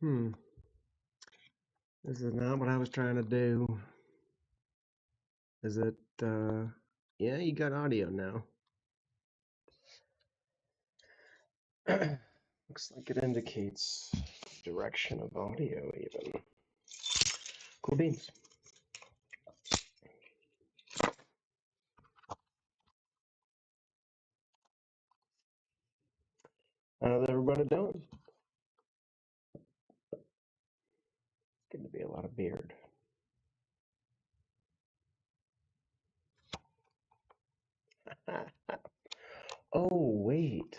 Hmm. This is not what I was trying to do. Is it, yeah, you got audio now. Looks like it indicates direction of audio even. Cool beans. How's everybody doing? It's getting to be a lot of beard. Oh, wait.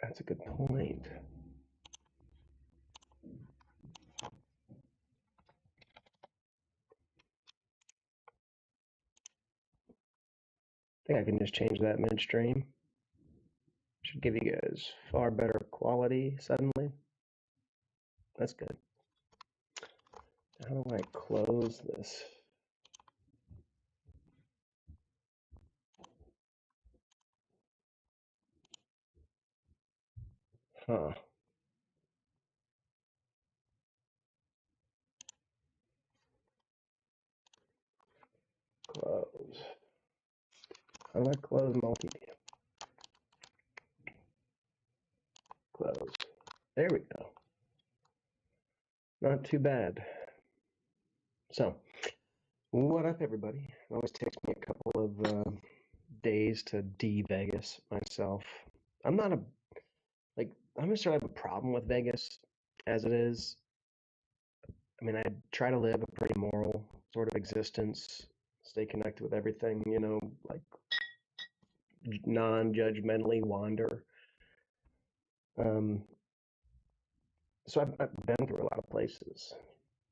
That's a good point. I think I can just change that midstream. Should give you guys far better quality suddenly. That's good. How do I close this? Huh. Close. How do I close multimedia? Close. There we go. Not too bad. So, what up, everybody? It always takes me a couple of days to de-Vegas myself. I'm not a like I don't necessarily have a problem with Vegas as it is. I mean, I try to live a pretty moral sort of existence, stay connected with everything, like non-judgmentally wander. Um, so I've been through a lot of places,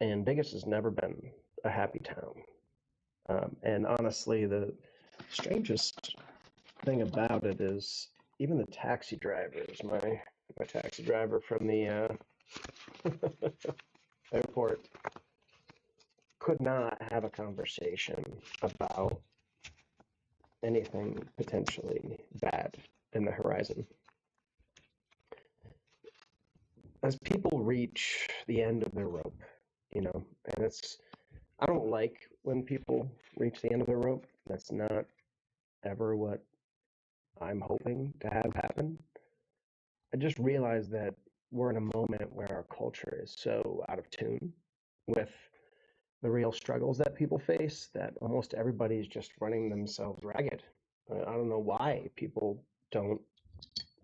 and Vegas has never been a happy town. And honestly, the strangest thing about it is even the taxi drivers. My taxi driver from the airport could not have a conversation about anything potentially bad in the horizon. As people reach the end of their rope, and I don't like when people reach the end of their rope. That's not ever what I'm hoping to have happen. I just realized that we're in a moment where our culture is so out of tune with the real struggles that people face that almost everybody's just running themselves ragged. I don't know why people don't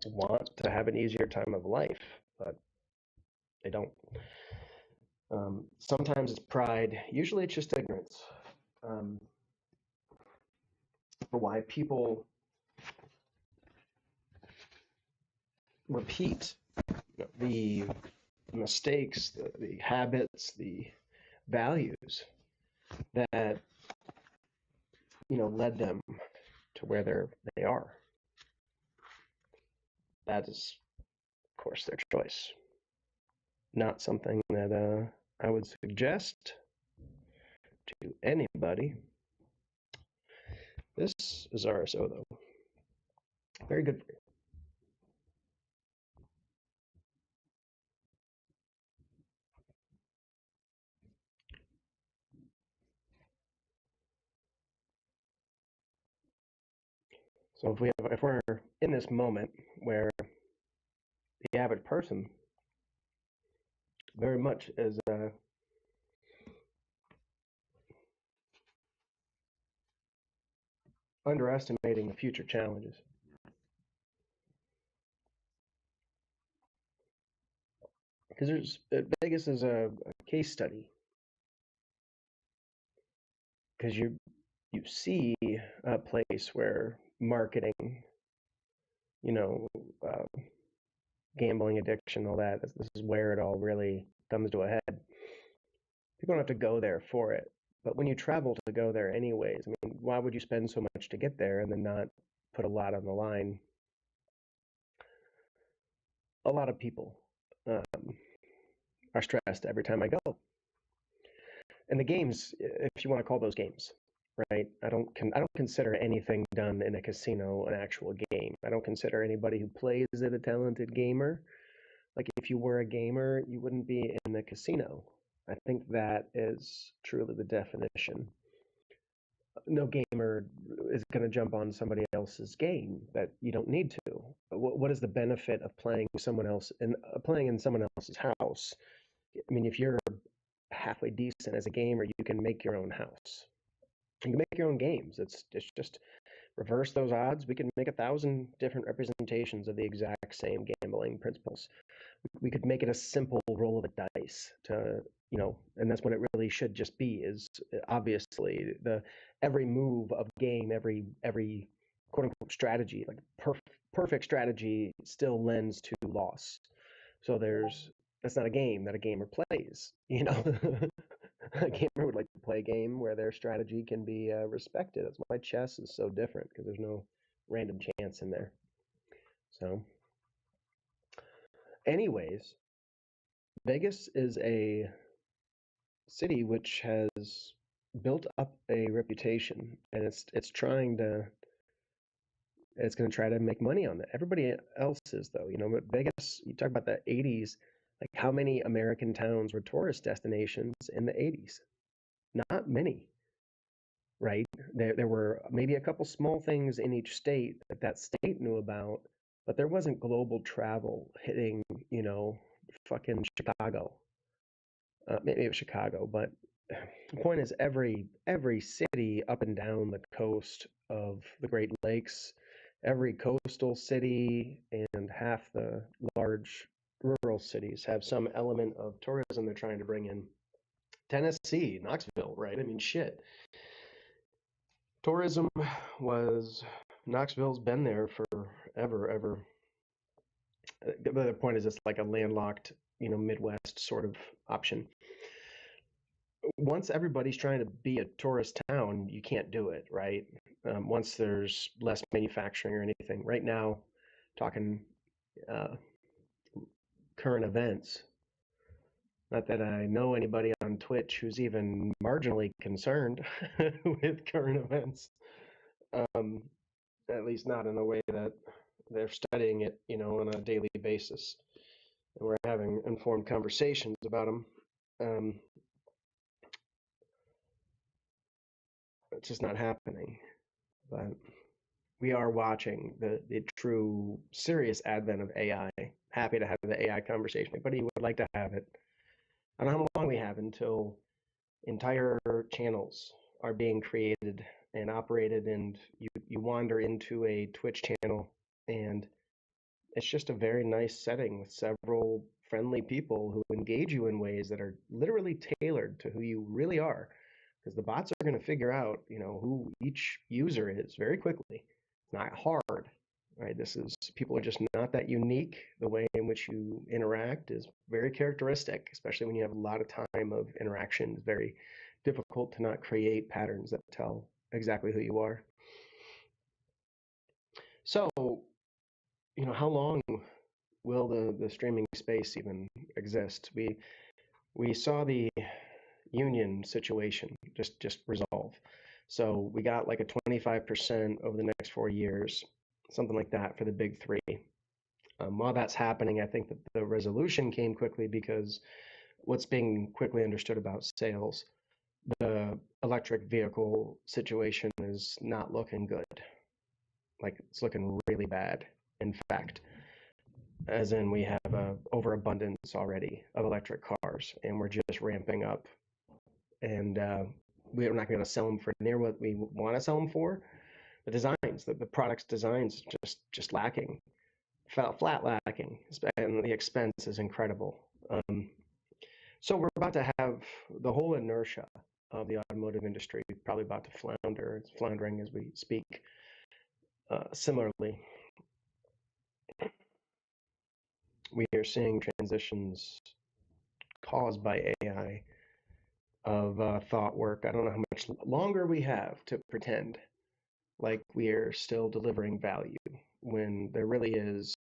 want to have an easier time of life, but they don't. Sometimes it's pride. Usually it's just ignorance um, for why people repeat the mistakes, the habits, the values that led them to where they are. That is, of course, their choice. Not something that I would suggest to anybody. This is RSO though. Very good for you. So if we're in this moment where the average person very much is underestimating the future challenges. Because Vegas is a case study. Because you see a place where marketing, you know, uh, gambling addiction, all that. This is where it all really comes to a head. People don't have to go there for it. But when you travel to go there anyways, I mean, why would you spend so much to get there and then not put a lot on the line? A lot of people are stressed every time I go. And the games, if you want to call those games, right? I don't consider anything done in a casino an actual game. I don't consider anybody who plays it a talented gamer. Like if you were a gamer, you wouldn't be in a casino. I think that is truly the definition. No gamer is going to jump on somebody else's game that you don't need to. What is the benefit of playing someone else and playing in someone else's house? I mean, if you're halfway decent as a gamer, you can make your own house. You can make your own games. It's just reverse those odds. We can make 1,000 different representations of the exact same gambling principles. We could make it a simple roll of a dice to, and that's what it really should just be. Is obviously the every move of game, every quote unquote strategy, like perfect strategy, still lends to loss. So that's not a game that a gamer plays. A gamer would like to play a game where their strategy can be respected. That's why chess is so different, because there's no random chance in there. So, anyways, Vegas is a city which has built up a reputation, and it's going to try to make money on that. Everybody else is, though. But Vegas, you talk about the 80s, like how many American towns were tourist destinations in the 80s? Not many, right? There were maybe a couple small things in each state that state knew about, but there wasn't global travel hitting, fucking Chicago. Maybe it was Chicago, but the point is every city up and down the coast of the Great Lakes, every coastal city and half the large rural cities have some element of tourism they're trying to bring in. Tennessee, Knoxville, right? I mean, shit. Tourism was Knoxville's been there forever, ever. The point is, it's like a landlocked, Midwest sort of option. Once everybody's trying to be a tourist town, you can't do it, right? Once there's less manufacturing or anything. Right now, talking uh, current events, not that I know anybody on Twitch who's even marginally concerned with current events, um, at least not in a way that they're studying it, on a daily basis. And we're having informed conversations about them. It's just not happening. But we are watching the true serious advent of AI. Happy to have the AI conversation. Anybody would like to have it. I don't know how long we have until entire channels are being created and operated, and you wander into a Twitch channel, and it's just a very nice setting with several friendly people who engage you in ways that are literally tailored to who you really are, because the bots are going to figure out, who each user is very quickly. It's not hard, right? People are just not that unique. The way in which you interact is very characteristic, especially when you have a lot of time of interaction. It's very difficult to not create patterns that tell exactly who you are. So, how long will the streaming space even exist? We saw the union situation just resolve. So we got like a 25% over the next 4 years, something like that for the big three. While that's happening, I think that the resolution came quickly because what's being quickly understood about sales, the electric vehicle situation is not looking good. Like it's looking really bad. In fact, as in we have a overabundance already of electric cars, and we're just ramping up, and we're not going to be able to sell them for near what we want to sell them for. The designs, the product's designs, just lacking, flat lacking, and the expense is incredible. So we're about to have the whole inertia of the automotive industry probably about to flounder. It's floundering as we speak. Similarly, we are seeing transitions caused by AI of thought work. I don't know how much longer we have to pretend like we are still delivering value when there really is,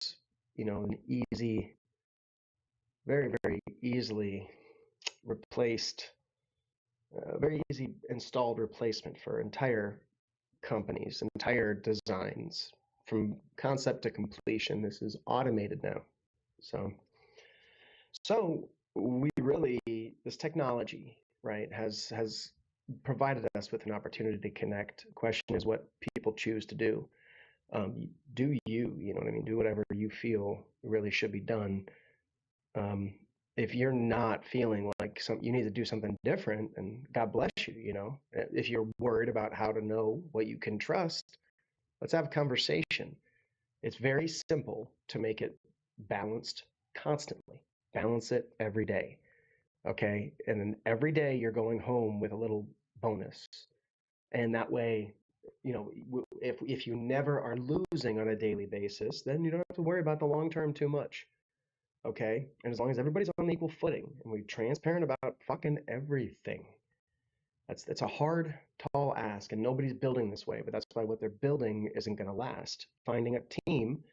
an easy, very, very easily replaced a very easy installed replacement for entire companies, entire designs. From concept to completion, this is automated now. So, so we really, this technology, right, has provided us with an opportunity to connect. The question is what people choose to do. Do you know what I mean? Do whatever you feel really should be done. Um, if you're not feeling like you need to do something different, and God bless you, you know, if you're worried about how to know what you can trust, let's have a conversation. It's very simple to make it balanced constantly. Balance it every day. Okay. And then every day you're going home with a little bonus. And that way, you know, if you never are losing on a daily basis, then you don't have to worry about the long term too much. Okay. And as long as everybody's on equal footing and we're transparent about fucking everything, that's a hard, tall ask, and nobody's building this way. But that's why what they're building isn't going to last. Finding a team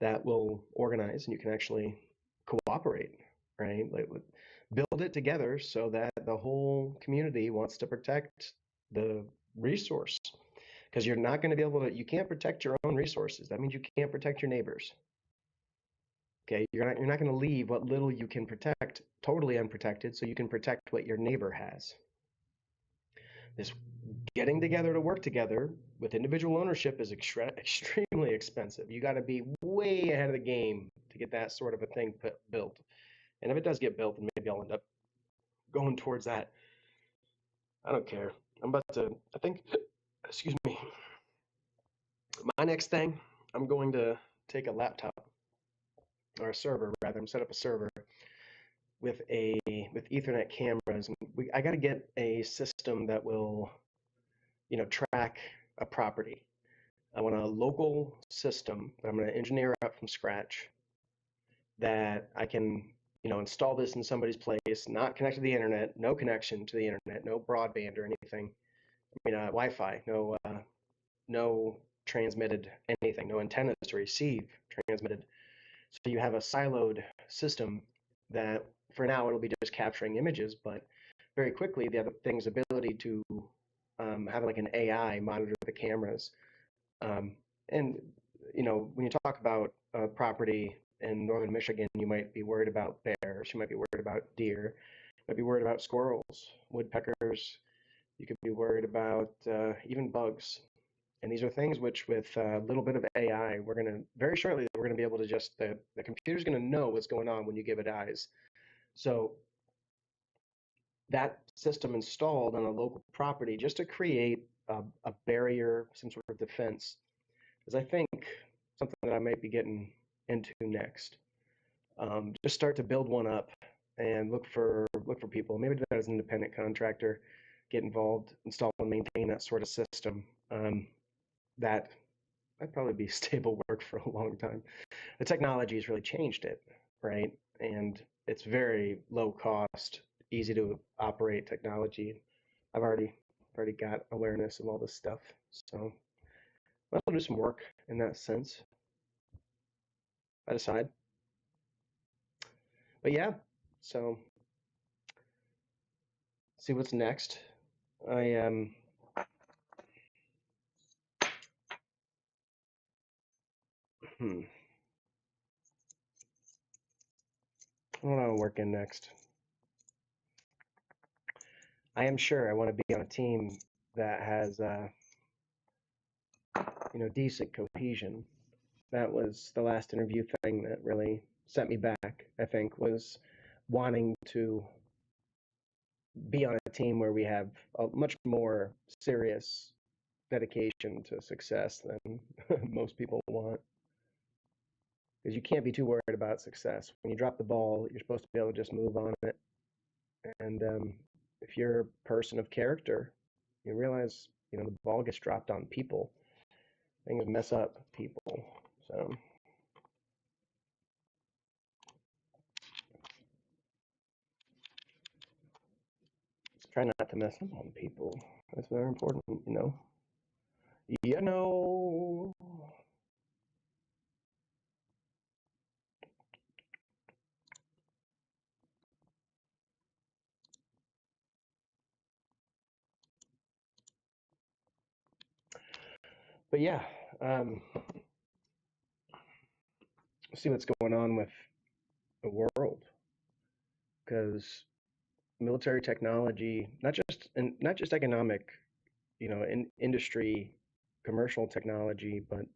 that will organize and you can actually cooperate, right? Like, build it together so that the whole community wants to protect the resource. Because you're not going to be able to, you can't protect your own resources. That means you can't protect your neighbors. Okay, you're not going to leave what little you can protect totally unprotected, so you can protect what your neighbor has. This getting together to work together with individual ownership is extremely expensive. You got to be way ahead of the game to get that sort of a thing built. And if it does get built, then maybe I'll end up going towards that. I don't care. I'm about to, I think, excuse me, my next thing, I'm going to take a laptop or a server rather, and set up a server with Ethernet cameras. I got to get a system that will, you know, track a property. I want a local system that I'm going to engineer up from scratch that I can, you know, install this in somebody's place, not connect to the internet, no connection to the internet, no broadband or anything. I mean, Wi-Fi, no transmitted anything, no antennas to receive transmitted. So you have a siloed system that for now it'll be just capturing images, but very quickly the other thing's ability to have like an AI monitor the cameras. Um, and you know, when you talk about property in northern Michigan, you might be worried about bears, you might be worried about deer, you might be worried about squirrels, woodpeckers. You could be worried about even bugs. And these are things which, with a little bit of AI, we're going to very shortly we're going to be able to just the computer's going to know what's going on when you give it eyes. So that system installed on a local property just to create a barrier, some sort of defense, is I think something that I might be getting into next. Just start to build one up and look for people. Maybe do that as an independent contractor, get involved, install and maintain that sort of system. That That'd probably be stable work for a long time. The technology has really changed it, right? And it's very low cost, easy to operate technology. I've already got awareness of all this stuff, so I'll do some work in that sense. I decide, but yeah. So see what's next. I hmm, what am I working next? I am sure I want to be on a team that has decent cohesion. That was the last interview thing that really set me back, I think, was wanting to be on a team where we have a much more serious dedication to success than most people want. Because you can't be too worried about success. When you drop the ball, you're supposed to be able to just move on it. And if you're a person of character, you realize, the ball gets dropped on people. Things mess up people. So try not to mess up on people. That's very important, you know. You know. But yeah, see what's going on with the world because military technology, not just economic, in industry, commercial technology, but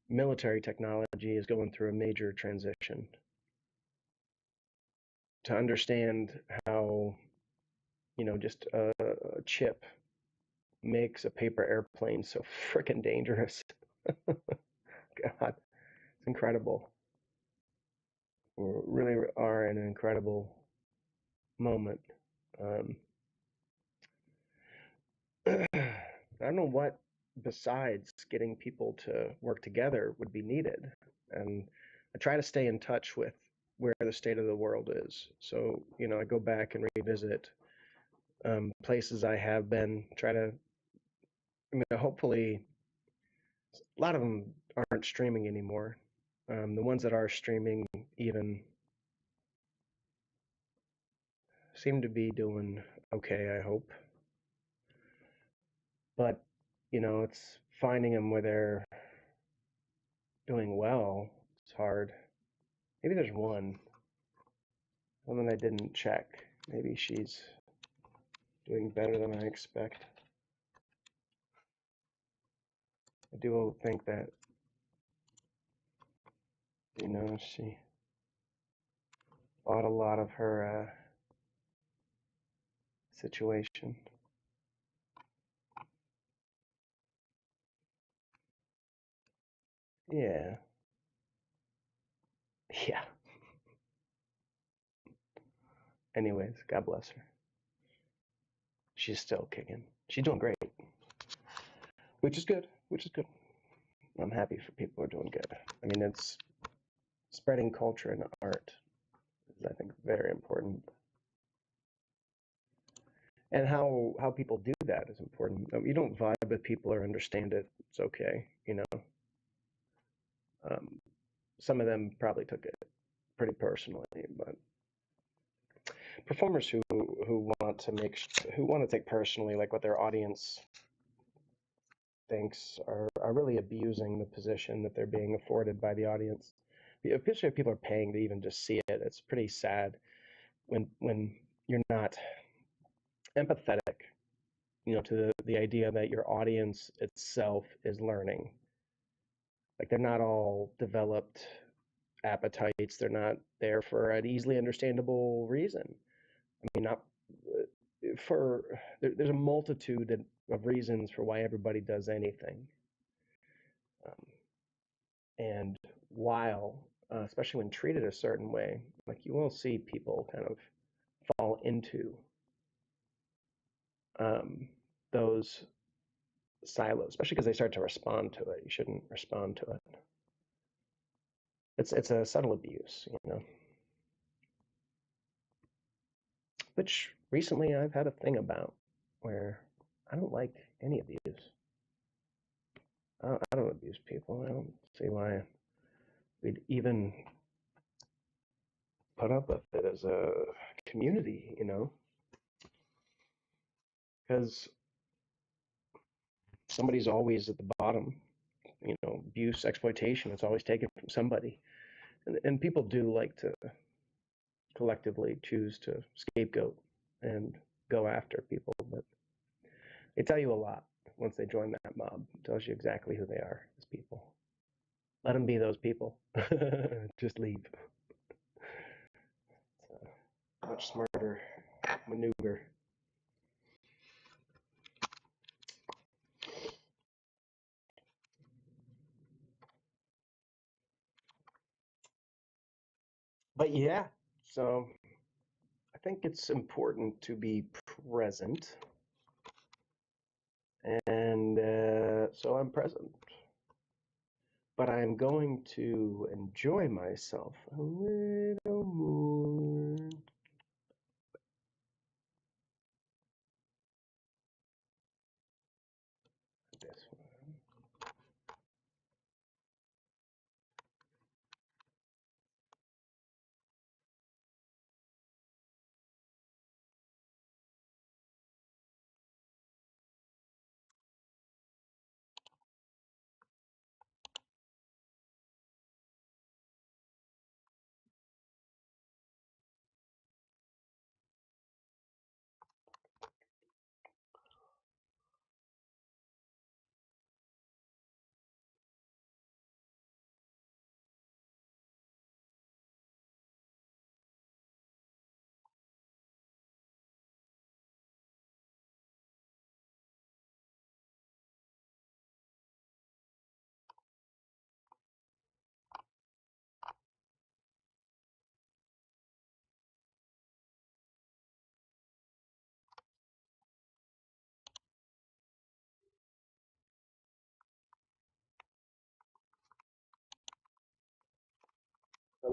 military technology is going through a major transition. To understand how, just a chip makes a paper airplane so freaking dangerous. God, it's incredible. We really are in an incredible moment. Um, I don't know what besides getting people to work together would be needed. And I try to stay in touch with where the state of the world is. So, I go back and revisit places I have been, hopefully, a lot of them aren't streaming anymore. The ones that are streaming even seem to be doing okay, I hope. But, it's finding them where they're doing well. It's hard. Maybe there's one that I didn't check. Maybe she's doing better than I expect. I do think that, she bought a lot of her situation. Yeah. Yeah. Anyways, God bless her. She's still kicking. She's doing great, which is good. Which is good. I'm happy for people who are doing good. I mean, it's spreading culture and art is, I think, very important. And how people do that is important. You don't vibe with people or understand it, it's okay. Um, some of them probably took it pretty personally, but performers who want to take personally like what their audience thinks are really abusing the position that they're being afforded by the audience. Especially if people are paying to even just see it, it's pretty sad when you're not empathetic, to the idea that your audience itself is learning. Like they're not all developed appetites. They're not there for an easily understandable reason. I mean, not for there's a multitude of reasons for why everybody does anything. Um, and while, especially when treated a certain way, like you will see people kind of fall into um, those silos, especially because they start to respond to it. You shouldn't respond to it. It's a subtle abuse, which recently I've had a thing about where I don't like any abuse. I don't abuse people. I don't see why we'd even put up with it as a community, because somebody's always at the bottom. Abuse, exploitation, it's always taken from somebody. And people do like to collectively choose to scapegoat and go after people, but they tell you a lot once they join that mob. It tells you exactly who they are as people. Let them be those people. Just leave. It's a much smarter maneuver. But yeah, so I think it's important to be present. And so I'm present. But I'm going to enjoy myself a little more. This one.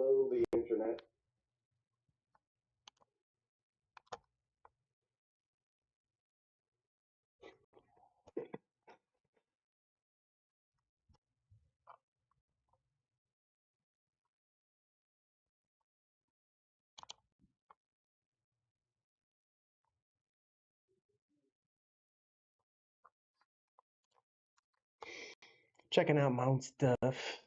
Hello, the internet. Checking out my own stuff.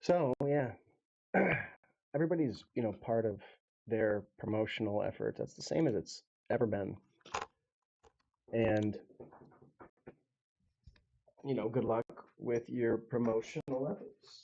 So yeah, everybody's part of their promotional efforts. That's the same as it's ever been. And good luck with your promotional efforts.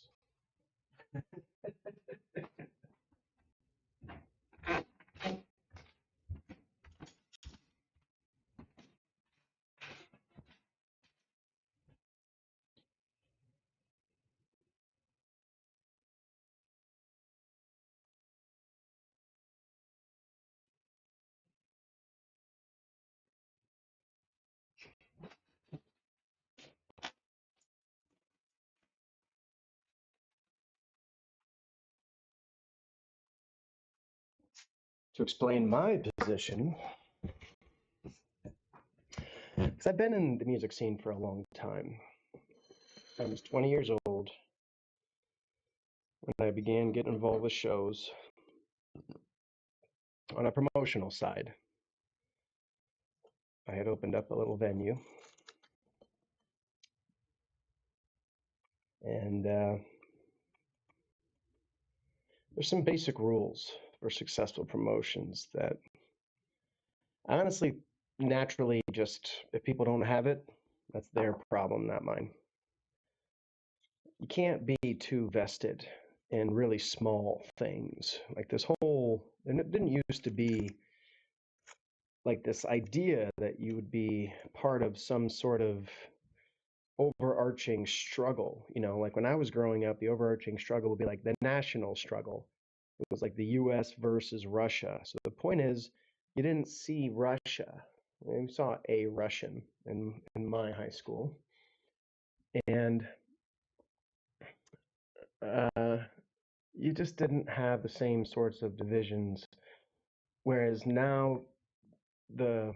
To explain my position, because I've been in the music scene for a long time. I was 20 years old when I began getting involved with shows on a promotional side. I had opened up a little venue, and there's some basic rules for successful promotions that honestly, naturally, just if people don't have it, that's their problem, not mine. You can't be too vested in really small things. Like this whole, and it didn't used to be like this idea that you would be part of some sort of overarching struggle. Like when I was growing up, the overarching struggle would be like the national struggle. It was like the US versus Russia. So the point is, you didn't see Russia. You saw a Russian in my high school. And uh, you just didn't have the same sorts of divisions. Whereas now, the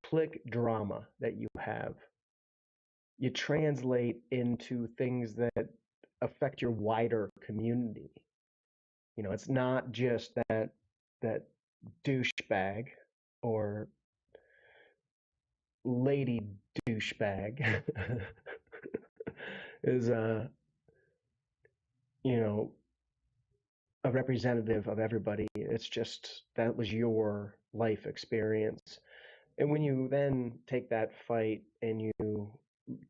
click drama that you have, you translate into things that affect your wider community. It's not just that douchebag or lady douchebag is you know a representative of everybody. It's just that was your life experience. And when you then take that fight and you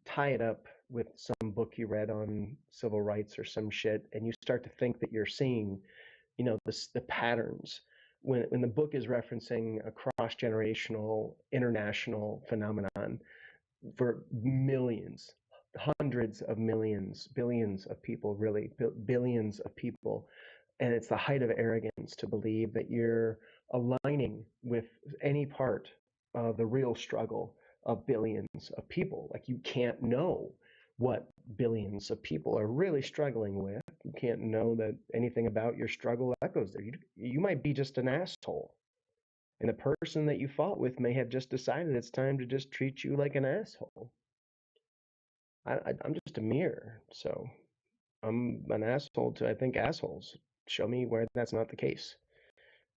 tie it up with some book you read on civil rights or some shit, and you start to think that you're seeing, the patterns. When the book is referencing a cross generational international phenomenon for millions, hundreds of millions, billions of people, really, billions of people. And it's the height of arrogance to believe that you're aligning with any part of the real struggle of billions of people. Like you can't know what billions of people are really struggling with. You can't know that anything about your struggle echoes there. You might be just an asshole. And the person that you fought with may have just decided it's time to just treat you like an asshole. I'm just a mirror, so I'm an asshole to, I think, assholes. Show me where that's not the case,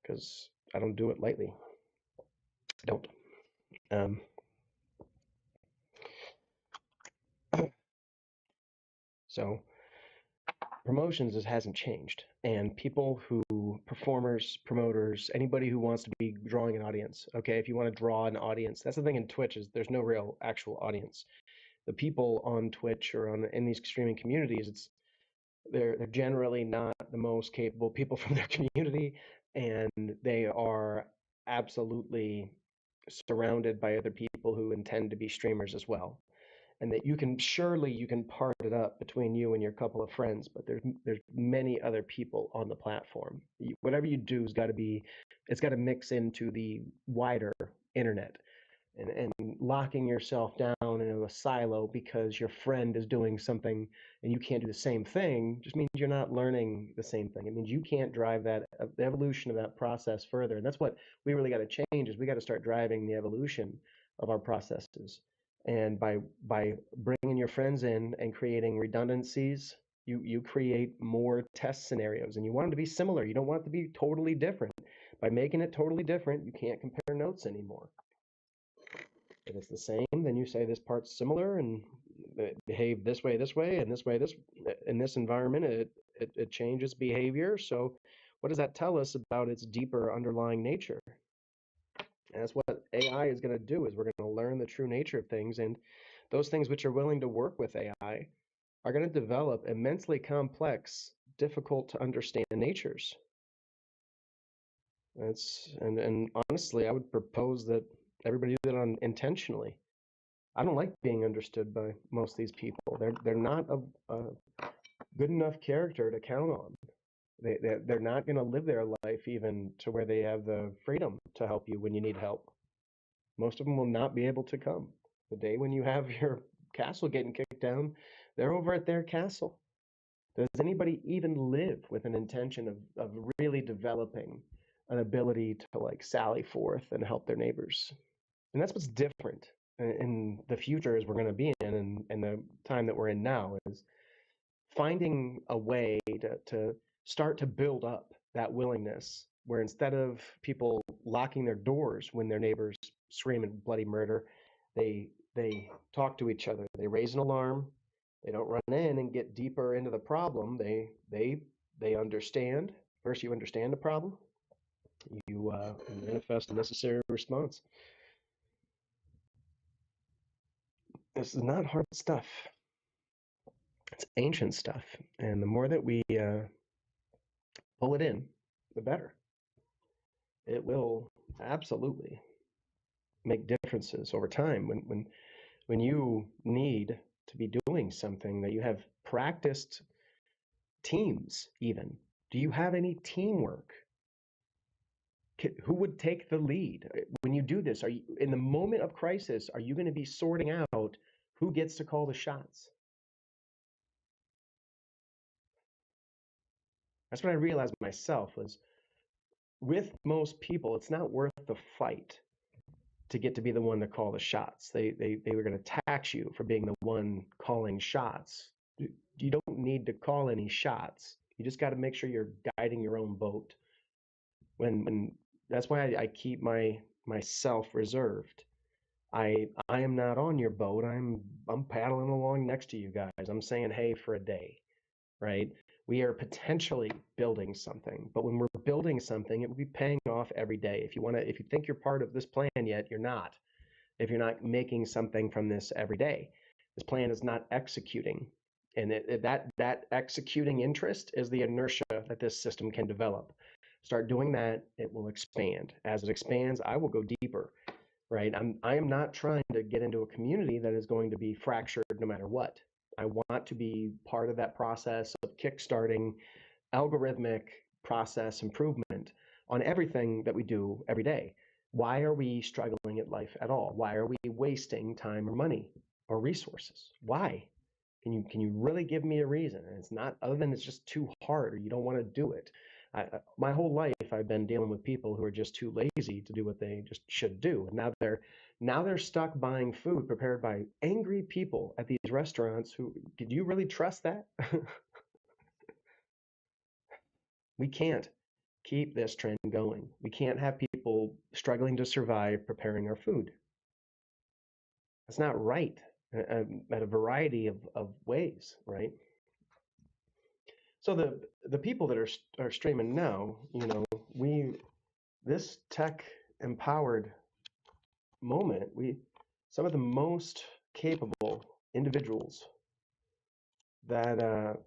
because I don't do it lightly. I don't. Um, so promotions hasn't changed, and people who, performers, promoters, anybody who wants to be drawing an audience. Okay, if you want to draw an audience, that's the thing in Twitch is there's no real actual audience. The people on Twitch or in these streaming communities, They're generally not the most capable people from their community, and they are absolutely surrounded by other people who intend to be streamers as well. And that you can part it up between you and your couple of friends, but there's many other people on the platform. Whatever you do has got to be, it's got to mix into the wider internet. And locking yourself down in a silo because your friend is doing something and you can't do the same thing just means you're not learning the same thing. It means you can't drive that the evolution of that process further. And that's what we really got to change, is we got to start driving the evolution of our processes. And by bringing your friends in and creating redundancies, you create more test scenarios, and you want them to be similar. You don't want it to be totally different. By making it totally different, you can't compare notes anymore. If it's the same, then you say this part's similar and it behaved this way, and this way, this in this environment, it changes behavior. So what does that tell us about its deeper underlying nature? And that's what AI is going to do, is we're going to learn the true nature of things, and those things which are willing to work with AI are going to develop immensely complex, difficult to understand natures. And honestly, I would propose that everybody do that intentionally. I don't like being understood by most of these people. They're not a good enough character to count on. They're not going to live their life even to where they have the freedom to help you when you need help. Most of them will not be able to come. The day when you have your castle getting kicked down, they're over at their castle. Does anybody even live with an intention of really developing an ability to like sally forth and help their neighbors? And that's what's different in the future as we're going to be in, and the time that we're in now, is finding a way to start to build up that willingness, where instead of people locking their doors when their neighbors scream and bloody murder, they talk to each other. They raise an alarm. They don't run in and get deeper into the problem. They understand. First, you understand the problem. You manifest a necessary response. This is not hard stuff. It's ancient stuff, and the more that we pull it in, the better. It will absolutely make differences over time. When you need to be doing something that you have practiced teams, even, do you have any teamwork? Who would take the lead when you do this? Are you, in the moment of crisis, are you going to be sorting out who gets to call the shots? That's what I realized myself, was with most people, it's not worth the fight to get to be the one to call the shots. They were going to tax you for being the one calling shots. You don't need to call any shots. You just got to make sure you're guiding your own boat. When that's why I keep myself reserved. I am not on your boat. I'm paddling along next to you guys. I'm saying hey for a day, right? We are potentially building something, but when we're building something, it will be paying off every day. If you think you're part of this plan yet, you're not. If you're not making something from this every day, this plan is not executing. And that executing interest is the inertia that this system can develop. Start doing that, it will expand. As it expands, I will go deeper, right? I am not trying to get into a community that is going to be fractured no matter what. I want to be part of that process of kickstarting algorithmic process improvement on everything that we do every day. Why are we struggling at life at all? Why are we wasting time or money or resources? Why? Can you really give me a reason? And it's not, other than it's just too hard or you don't want to do it. My whole life I've been dealing with people who are just too lazy to do what they just should do. And now they're stuck buying food prepared by angry people at these restaurants who, did you really trust that? We can't keep this trend going. We can't have people struggling to survive preparing our food. That's not right, at a variety of ways, right? So the people that are streaming now, this tech empowered moment, some of the most capable individuals that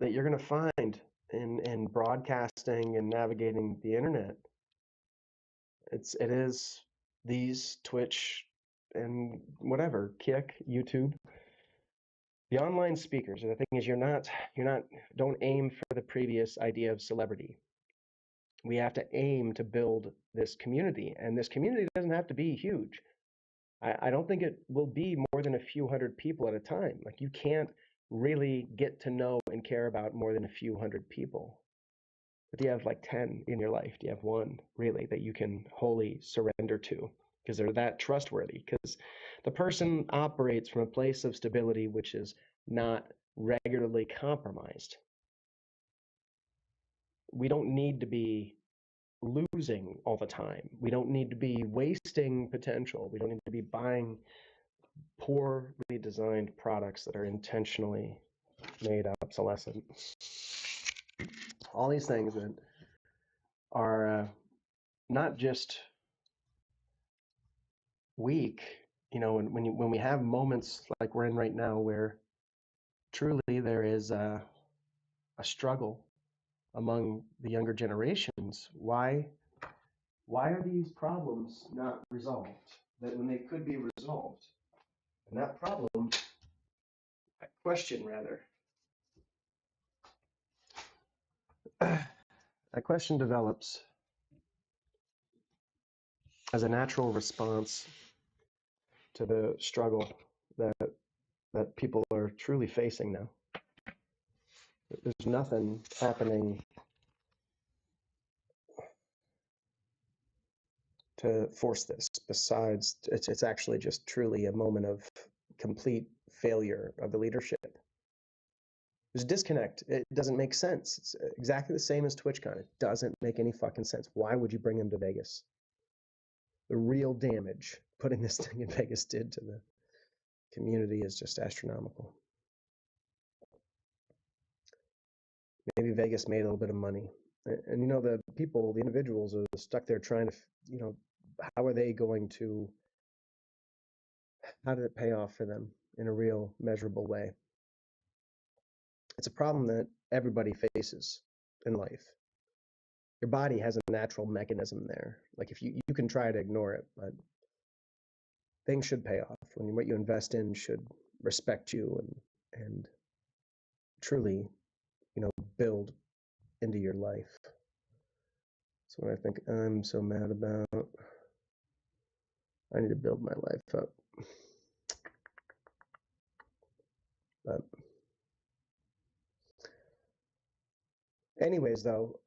that you're going to find in broadcasting and navigating the internet. It is these Twitch and whatever, Kick, YouTube. The online speakers, the thing is don't aim for the previous idea of celebrity. We have to aim to build this community, and this community doesn't have to be huge. I don't think it will be more than a few hundred people at a time. Like, you can't really get to know and care about more than a few hundred people. But do you have like 10 in your life? Do you have one really that you can wholly surrender to? Because they're that trustworthy. Because the person operates from a place of stability which is not regularly compromised. We don't need to be losing all the time. We don't need to be wasting potential. We don't need to be buying poorly designed products that are intentionally made obsolescent. All these things that are not just weak, when we have moments like we're in right now where truly there is a struggle among the younger generations, why are these problems not resolved? That when they could be resolved, and that question rather, that question develops as a natural response to the struggle that people are truly facing now. There's nothing happening to force this besides it's actually just truly a moment of complete failure of the leadership. There's a disconnect. It doesn't make sense. It's exactly the same as TwitchCon. It doesn't make any fucking sense. Why would you bring him to Vegas? The real damage putting this thing in Vegas did to the community is just astronomical. Maybe Vegas made a little bit of money. And the people, the individuals are stuck there trying to, how are they going to, how did it pay off for them in a real measurable way? It's a problem that everybody faces in life. Your body has a natural mechanism there. Like, if you can try to ignore it, but things should pay off. When what you invest in should respect you and truly, build into your life. That's what I think I'm so mad about. I need to build my life up. But anyways, though,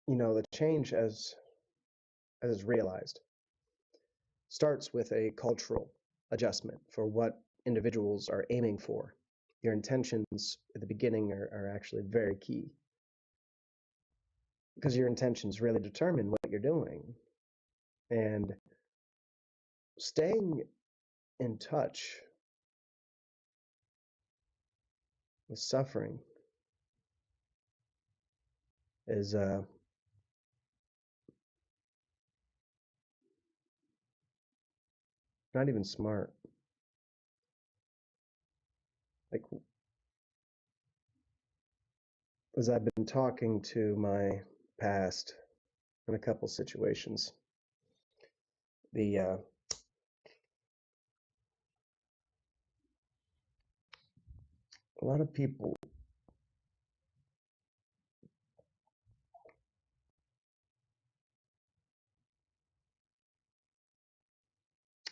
the change as is realized starts with a cultural adjustment for what individuals are aiming for. Your intentions at the beginning are actually very key, because your intentions really determine what you're doing. And staying in touch with suffering is not even smart. Like, as I've been talking to my past in a couple situations, a lot of people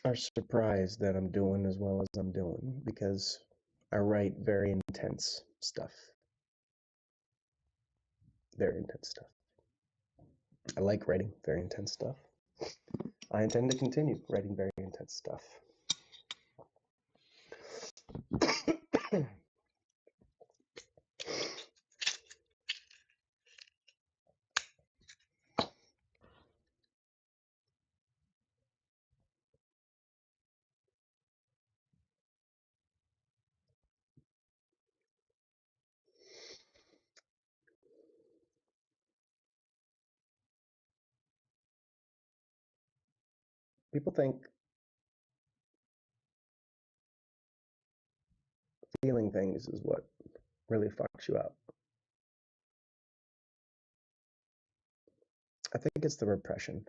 are surprised that I'm doing as well as I'm doing, because I write very intense stuff. Very intense stuff. I like writing very intense stuff. I intend to continue writing very intense stuff. People think feeling things is what really fucks you up. I think it's the repression.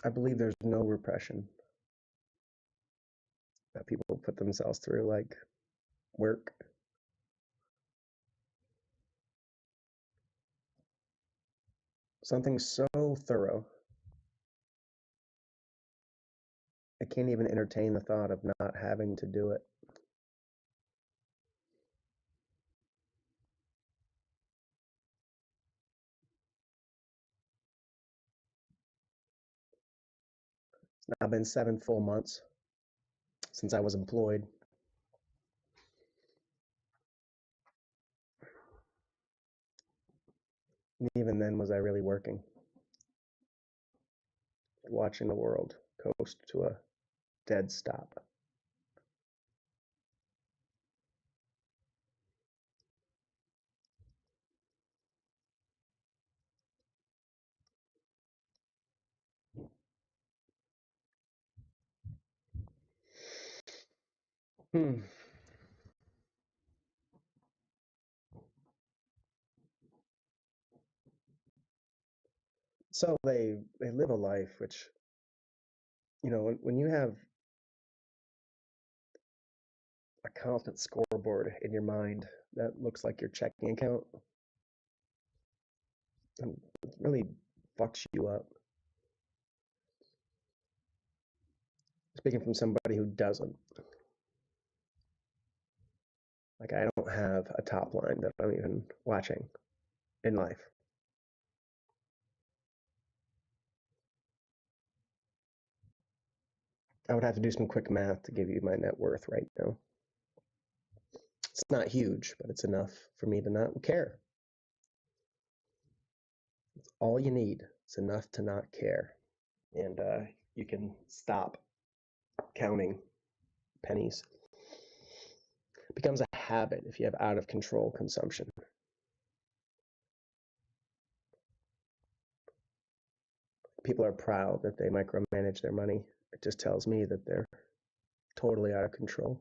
I believe there's no repression that people put themselves through, like work. Something so thorough, I can't even entertain the thought of not having to do it. It's now been 7 full months since I was employed. And even then, was I really working? Watching the world coast to a dead stop. Hmm. So they live a life which, when you have a constant scoreboard in your mind that looks like your checking account, and it really fucks you up. Speaking from somebody who doesn't. Like, I don't have a top line that I'm even watching in life. I would have to do some quick math to give you my net worth right now. It's not huge, but it's enough for me to not care. It's all you need. It's enough to not care. And you can stop counting pennies. It becomes a habit if you have out of control consumption. People are proud that they micromanage their money. It just tells me that they're totally out of control.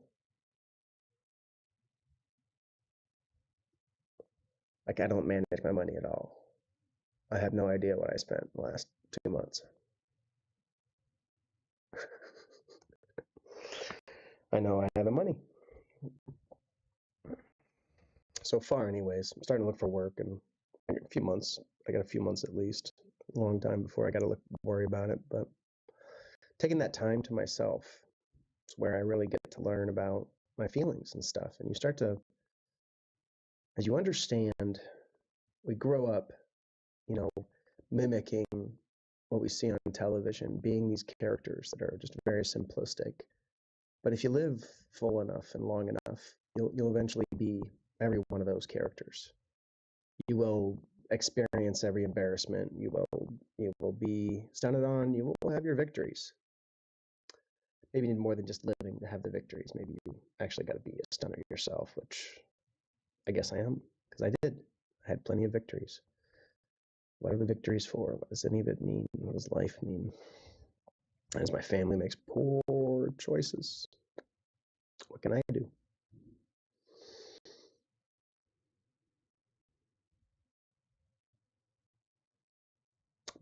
Like, I don't manage my money at all. I have no idea what I spent the last 2 months. I know I have the money. So far, anyways. I'm starting to look for work in a few months. I got a few months at least. A long time before I got to worry about it. But taking that time to myself is where I really get to learn about my feelings and stuff. And you start to, as you understand, we grow up, mimicking what we see on television, being these characters that are just very simplistic. But if you live full enough and long enough, you'll eventually be every one of those characters. You will experience every embarrassment. You will be stunted on. You will have your victories. Maybe you need more than just living to have the victories. Maybe you actually got to be a stunner yourself, which I guess I am, because I did. I had plenty of victories. What are the victories for? What does any of it mean? What does life mean? As my family makes poor choices, what can I do?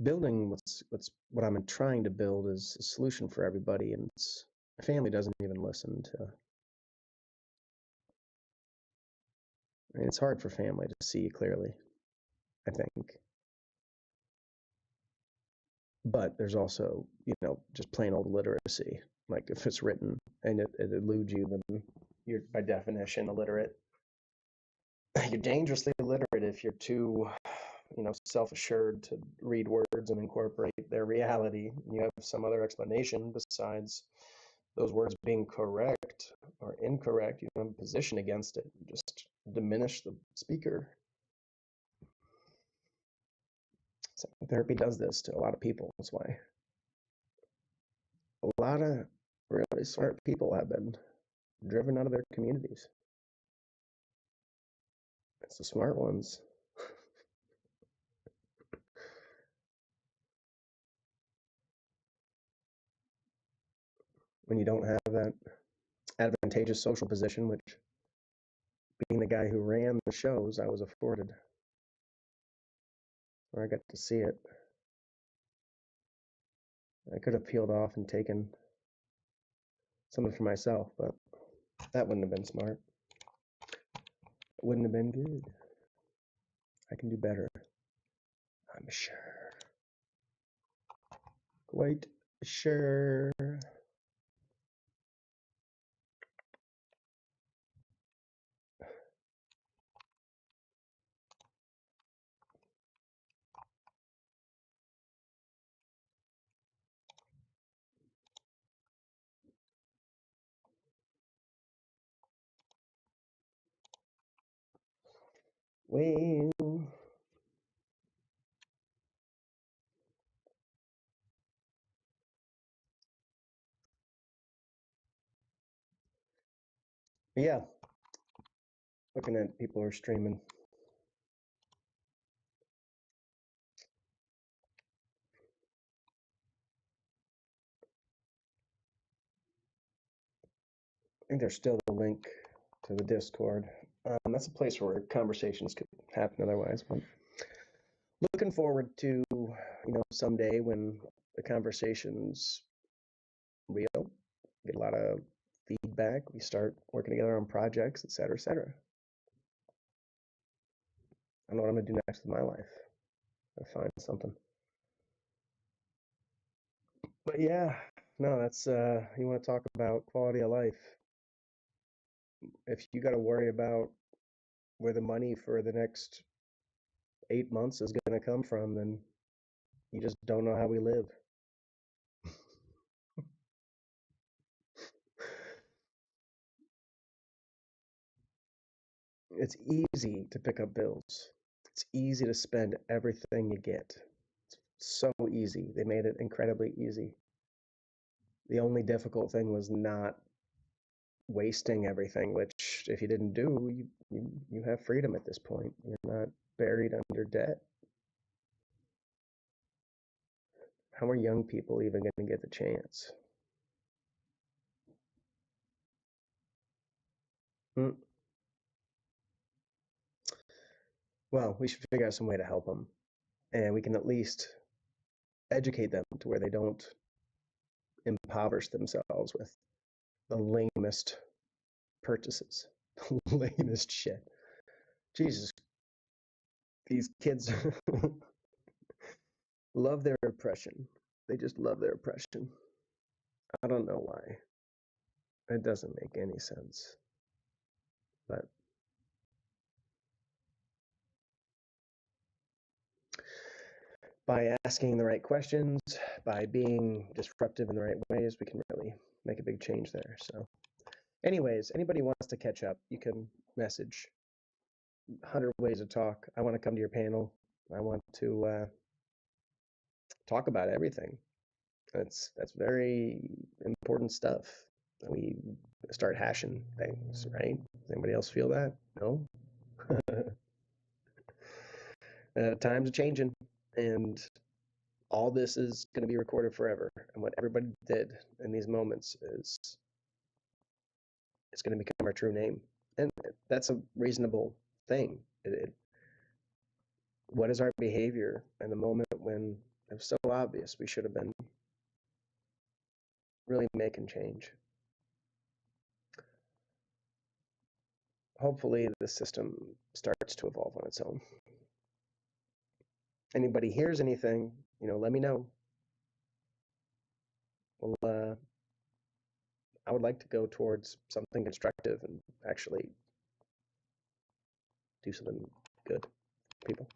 Building what I'm trying to build is a solution for everybody, and my family doesn't even listen to. I mean, it's hard for family to see clearly, I think. But there's also, just plain old literacy. Like, if it's written and it eludes you, then you're by definition illiterate. You're dangerously illiterate if you're too, self-assured to read words and incorporate their reality. You have some other explanation besides those words being correct or incorrect. You don't have a position against it. You just diminish the speaker. Therapy does this to a lot of people. That's why a lot of really smart people have been driven out of their communities. It's the smart ones. when you don't have that advantageous social position, which being the guy who ran the shows, I was afforded, where I got to see it. I could have peeled off and taken something for myself, but that wouldn't have been smart. It wouldn't have been good. I can do better, I'm sure. Quite sure. Well, yeah, looking at people who are streaming. I think there's still the link to the Discord. That's a place where conversations could happen otherwise. But looking forward to, someday when the conversation's real, get a lot of feedback, we start working together on projects, et cetera, et cetera. I don't know what I'm gonna do next with my life. I'll find something. But yeah, no, that's you want to talk about quality of life. If you got to worry about where the money for the next 8 months is going to come from, then you just don't know how we live. It's easy to pick up bills. It's easy to spend everything you get. It's so easy. They made it incredibly easy. The only difficult thing was not wasting everything, which if you didn't do, you have freedom at this point. You're not buried under debt. How are young people even going to get the chance? Hmm. Well, we should figure out some way to help them, and we can at least educate them to where they don't impoverish themselves with the lamest purchases, the lamest shit. Jesus, these kids love their oppression. They just love their oppression. I don't know why. It doesn't make any sense. But by asking the right questions, by being disruptive in the right ways, we can really make a big change there. So, anyways, anybody wants to catch up, you can message. 100 ways to talk. I want to come to your panel. I want to talk about everything. That's very important stuff. We start hashing things, right? Does anybody else feel that? No. Times are changing, and all this is going to be recorded forever. And what everybody did in these moments is it's going to become our true name, and that's a reasonable thing. What is our behavior in the moment when it was so obvious we should have been really making change? Hopefully the system starts to evolve on its own. Anybody hears anything, let me know. Well, I would like to go towards something constructive and actually do something good for people,